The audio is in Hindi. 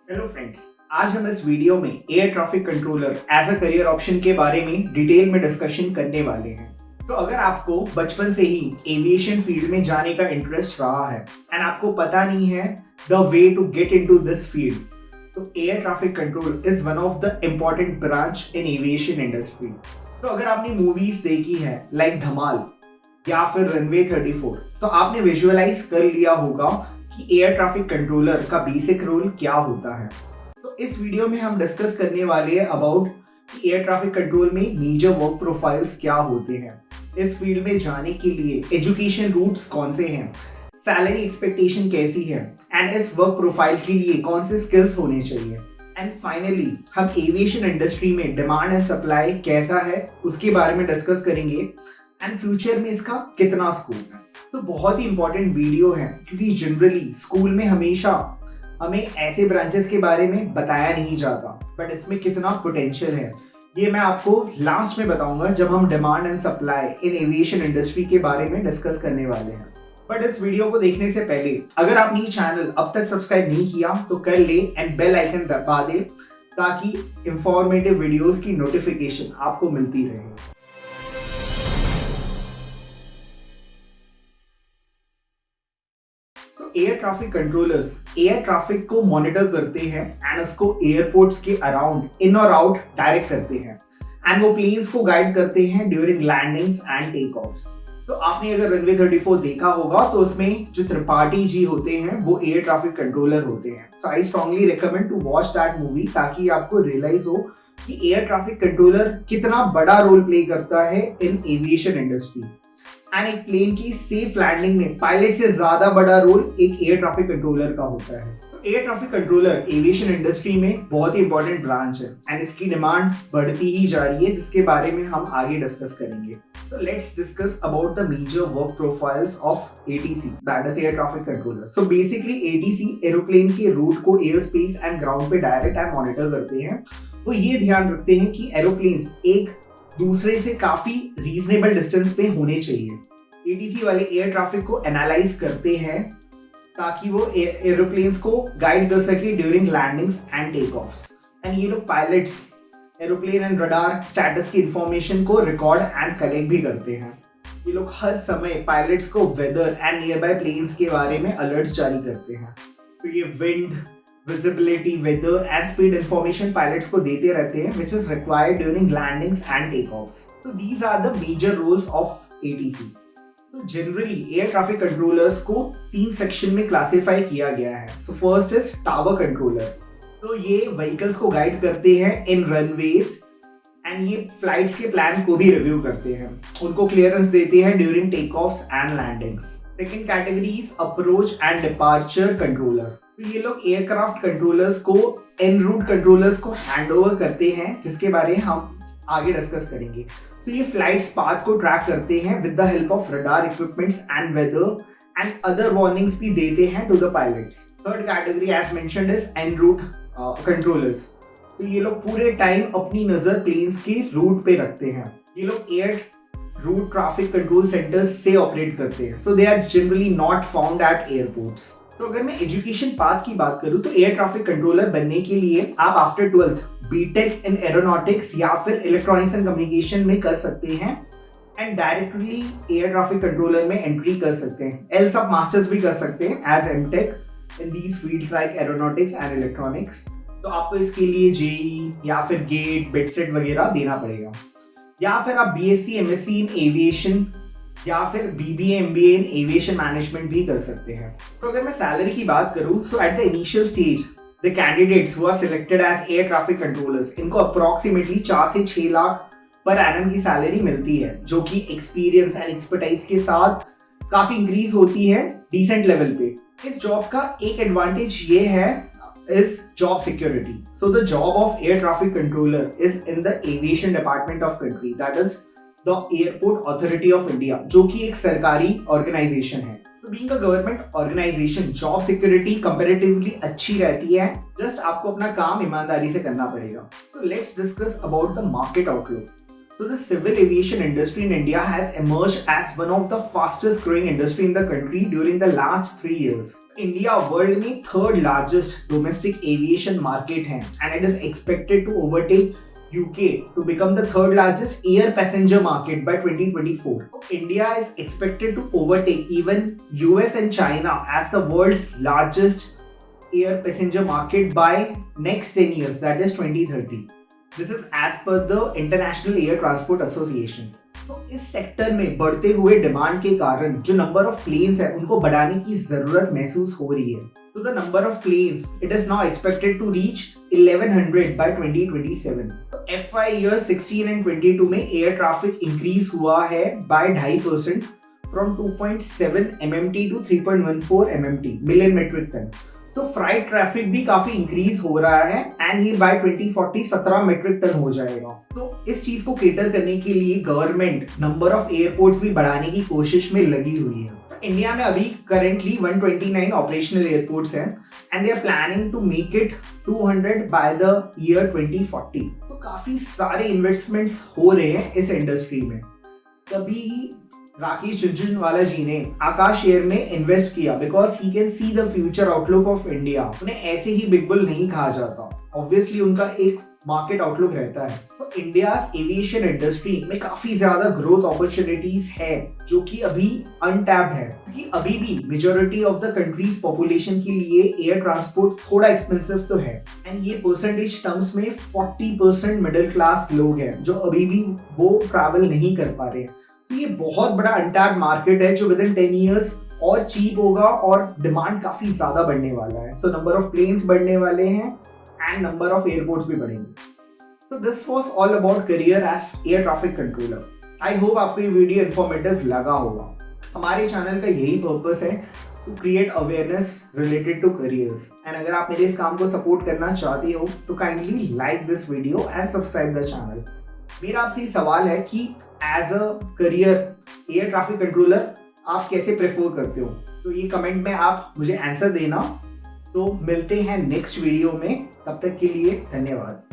हेलो फ्रेंड्स, आज हम इस वीडियो में air traffic controller as a career option के बारे में डिटेल में डिस्कशन करने वाले हैं। तो अगर आपको बचपन से ही एविएशन फील्ड में जाने का इंटरेस्ट रहा है एंड आपको पता नहीं है the way to get into this field, तो air traffic control is one of the important branch in aviation industry. तो अगर आपने मूवीज देखी है लाइक धमाल या फिर रनवे 34, तो आपने विजुअलाइज कर लिया होगा कि एयर ट्रैफिक कंट्रोलर का बेसिक रोल क्या होता है। तो इस वीडियो में हम डिस्कस करने वाले हैं अबाउट कि एयर ट्रैफिक कंट्रोल में मेजर वर्क प्रोफाइल्स क्या होते हैं, इस फील्ड में जाने के लिए एजुकेशन रूट्स कौन से हैं, सैलरी एक्सपेक्टेशन कैसी है एंड इस वर्क प्रोफाइल के लिए कौन से स्किल्स होने चाहिए, एंड फाइनली हम एविएशन इंडस्ट्री में डिमांड एंड सप्लाई कैसा है उसके बारे में डिस्कस करेंगे एंड फ्यूचर में इसका कितना स्कोप है। तो बहुत ही इंपॉर्टेंट वीडियो है क्योंकि जनरली स्कूल में हमेशा हमें ऐसे ब्रांचेस के बारे में बताया नहीं जाता, बट इसमें कितना पोटेंशियल है ये मैं आपको लास्ट में बताऊंगा जब हम demand and supply in aviation industry के बारे में डिस्कस करने वाले हैं। बट इस वीडियो को देखने से पहले अगर आपने ये चैनल अब तक सब्सक्राइब नहीं किया तो कर ले एंड बेल आइकन दबा दे ताकि इंफॉर्मेटिव वीडियोस की नोटिफिकेशन आपको मिलती रहे। Air traffic controllers air traffic को मॉनिटर करते हैं एंड उसको एयरपोर्ट्स के अराउंड इन और आउट डायरेक्ट करते हैं एंड वो प्लेन्स को गाइड करते हैं during landings and take offs. तो आपने अगर रनवे 34 देखा होगा तो उसमें जो त्रिपाठी जी होते हैं वो एयर ट्रैफिक कंट्रोलर होते हैं। So I strongly recommend to watch that movie ताकि आपको रियलाइज हो कि एयर ट्रैफिक कंट्रोलर कितना बड़ा रोल प्ले करता है इन एविएशन इंडस्ट्री एंड एक प्लेन की सेफ लैंडिंग में पायलट से ज्यादा बड़ा रोल एक एयर ट्रैफिक कंट्रोलर का होता है। तो air traffic controller aviation industry में बहुत ही इंपॉर्टेंट ब्रांच है एंड इसकी डिमांड बढ़ती ही जा रही है जिसके बारे में हम आगे डिस्कस करेंगे। तो let's discuss about the major work profiles of ATC, that is air traffic controller. So basically ATC aeroplane के रूट को एयर स्पेस एंड ग्राउंड पे डायरेक्ट एंड मॉनिटर करते हैं। वो ये ध्यान रखते हैं कि एरोप्लेन्स एक दूसरे से काफी रीजनेबल डिस्टेंस पे होने चाहिए। एटीसी वाले एयर ट्रैफिक को एनालाइज करते हैं ताकि वो एरोप्लेन्स को गाइड कर सके during landings and take offs. And ये लोग pilots aeroplane and radar status की इंफॉर्मेशन को रिकॉर्ड एंड कलेक्ट भी करते हैं। ये लोग हर समय पायलट्स को weather and nearby planes के बारे में अलर्ट्स जारी करते हैं। तो ये wind, visibility, weather and speed information pilots को देते रहते हैं which is required during landings and take offs. तो these are the major roles of ATC. तो जनरली एयर ट्रैफिक कंट्रोलर्स को 3 सेक्शन में क्लासिफाई किया गया है। So first is tower controller. तो ये व्हीकल्स को गाइड करते हैं इन रनवेज एंड ये फ्लाइट्स के प्लान को भी रिव्यू करते हैं, उनको क्लियरेंस देते हैं during take offs and landings. Second category is approach and departure controller. तो ये लोग एयरक्राफ्ट कंट्रोलर्स को एन रूट कंट्रोलर्स को हैंड ओवर करते हैं जिसके बारे में हम आगे डिस्कस करेंगे। तो ये फ्लाइट्स पाथ को ट्रैक करते हैं with the help of radar equipments and weather and other warnings भी देते हैं to the pilots. Third category as mentioned is en route controllers. तो ये लोग पूरे टाइम अपनी नजर प्लेन्स के रूट पे रखते हैं। ये लोग air route traffic control centres से ऑपरेट करते हैं। So they are generally not found at airports. तो अगर मैं एजुकेशन पाथ की बात करूं तो एयर ट्रैफिक कंट्रोलर बनने के लिए आप आफ्टर 12th बीटेक इन एरोनॉटिक्स या फिर इलेक्ट्रॉनिक्स एंड कम्युनिकेशन में कर सकते हैं and directly air traffic controller में एंट्री कर सकते हैं। एल्स आप मास्टर्स भी कर सकते हैं as MTech in these fields like aeronautics and electronics. तो आपको इसके लिए जेई या फिर गेट, बिटसेट वगैरह देना पड़ेगा, या फिर आप बीएससी एमएससी इन एविएशन या फिर BBA MBA in aviation management भी कर सकते हैं। तो अगर मैं सैलरी की बात करूं so at the initial stage the candidates who are selected as air traffic controllers, इनको अप्रोक्सीमेटली 4 से 6 लाख पर एनम की सैलरी मिलती है जो कि एक्सपीरियंस एंड एक्सपर्टाइज के साथ काफी इंक्रीज होती है डिसेंट लेवल पे। इस जॉब का एक एडवांटेज ये है is job security. So the job of air traffic controller is in the aviation department of country, that is the airport authority of India, जो कि एक सरकारी ऑर्गेनाइजेशन है। तो being a government organisation job security comparatively अच्छी रहती है, जस्ट आपको अपना काम ईमानदारी से करना पड़ेगा। तो let's discuss about the market outlook. So the civil aviation industry in India has emerged as one of the fastest growing industry in the country during the last 3 years. India world में third largest domestic aviation market है and it is expected to overtake UK to become the third largest air passenger market by 2024. India is expected to overtake even US and China as the world's largest air passenger market by next 10 years, that is 2030. This is as per the International Air Transport Association. तो इस सेक्टर में बढ़ते हुए डिमांड के कारण जो नंबर ऑफ प्लेन्स है उनको बढ़ाने की जरूरत महसूस हो रही है. तो the number of planes it is now expected to reach 1100 by 2027. तो FY year 16 and 22 में एयर ट्रैफिक इंक्रीज हुआ है by 2.5% from 2.7 MMT to 3.14 MMT million metric ton. तो फ्राइट ट्रैफिक भी काफी इंक्रीज हो रहा है एंड ये बाय 2040 17 मेट्रिक टन हो जाएगा. तो इस चीज को केटर करने के लिए गवर्नमेंट नंबर ऑफ एयरपोर्ट्स भी बढ़ाने की कोशिश में लगी हुई है. इंडिया में अभी करेंटली 129 ऑपरेशनल एयरपोर्ट्स हैं and they are planning to make it 200 by the year 2040. तो काफी सारे इन्वेस्टमेंट्स हो रहे हैं इस इंडस्ट्री में. तभी राकेश झुनझुनवाला जी ने आकाश एयर में इन्वेस्ट किया because he can see the future outlook of India. उन्हें ऐसे ही बिग बुल नहीं कहा जाता, ऑब्वियसली उनका एक मार्केट आउटलुक रहता है. तो इंडिया एविएशन इंडस्ट्री में काफी ज्यादा ग्रोथ अपॉर्चुनिटीज है जो कि अभी अनटैप्ड है, क्योंकि अभी भी majority of the countries population के लिए एयर ट्रांसपोर्ट थोड़ा एक्सपेंसिव तो है एंड ये परसेंटेज टर्म्स में 40% मिडिल क्लास लोग हैं जो अभी भी वो ट्रैवल नहीं कर पा रहे. तो ये बहुत बड़ा अनटैप्ड मार्केट है जो विद इन 10 इयर्स और चीप होगा और डिमांड काफी ज्यादा बढ़ने वाला है. सो नंबर ऑफ प्लेन्स बढ़ने वाले हैं एंड नंबर ऑफ एयरपोर्ट्स भी बढ़ेंगे. So this was all about career as air traffic controller. I hope आपको ये वीडियो इन्फॉर्मेटिव लगा होगा. हमारे चैनल का यही पर्पस है to create awareness related to careers. And अगर आप मेरे इस काम को सपोर्ट करना चाहते हो तो kindly like this video and subscribe the channel. मेरा आपसे ये सवाल है कि as a career air traffic controller आप कैसे प्रेफर करते हो, तो ये कमेंट में आप मुझे आंसर देना. तो मिलते हैं नेक्स्ट वीडियो में, तब तक के लिए धन्यवाद.